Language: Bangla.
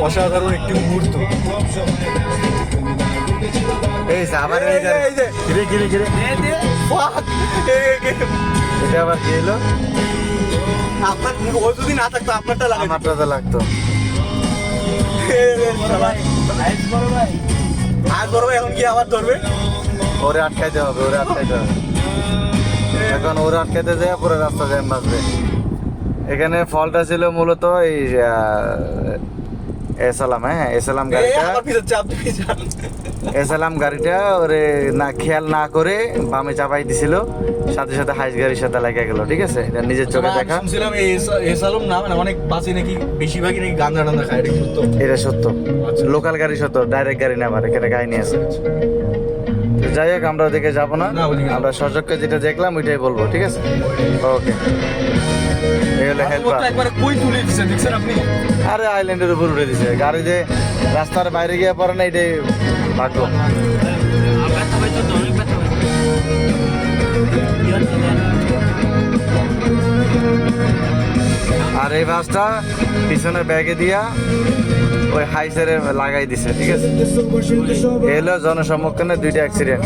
অসাধারণ একটি মুহূর্ত। এই যে আবার এই যে ঘিরে ঘিরে ঘিরে এটা আবার কি এলো? আপনার ও যদি না থাকতো আপনারটা লাগে, আমারটা তো লাগতো। আজ বড় ভাই এখন কি আবার ধরবে? ওরে আটকাইতে হবে, ওরে আটকাইতে হবে। এখন ওরে আটকাইতে যায় পুরো রাস্তা জ্যাম বাজবে। এখানে ফলটা ছিল মূলত এই এসালাম, হ্যাঁ এসালাম গাড়িটা, এসালাম গাড়িটা ওরে না খেয়াল না করে বামে চাপাই দিছিল, সাথে সাথে হাইস গাড়ির সাথে লেগে গেল। ঠিক আছে, এটা নিজের চোখে দেখা। শুনছিলাম এই এসালাম না, মানে অনেক বাসে নাকি বেশিরভাগই নাকি গাঁজা টান্দা খায়, এটা কি সত্য? এটা সত্য, লোকাল গাড়ি সত্য, ডাইরেক্ট গাড়ি না, আবার এখানে কাহিনী আছে। তো যাই হোক, আমরা ওদিকে যাবো না, আমরা সচক্ষে যেটা দেখলাম ওইটাই বলবো। ঠিক আছে, ওকে। এই হলো হেল্পার। একবারে কই তুলে দিছে দেখছেন আপনি? আরে আইল্যান্ডের উপর উঠে দিছে গাড়ি, যে রাস্তার বাইরে গিয়ে পড়ে না, এটাই ভাগ্য। আর এই বাসটা পিছনের ব্যাগে দিয়া ওই হাইসারে লাগাই দিছে। ঠিক আছে, এলো জনসম্মুখে 2টা অ্যাক্সিডেন্ট।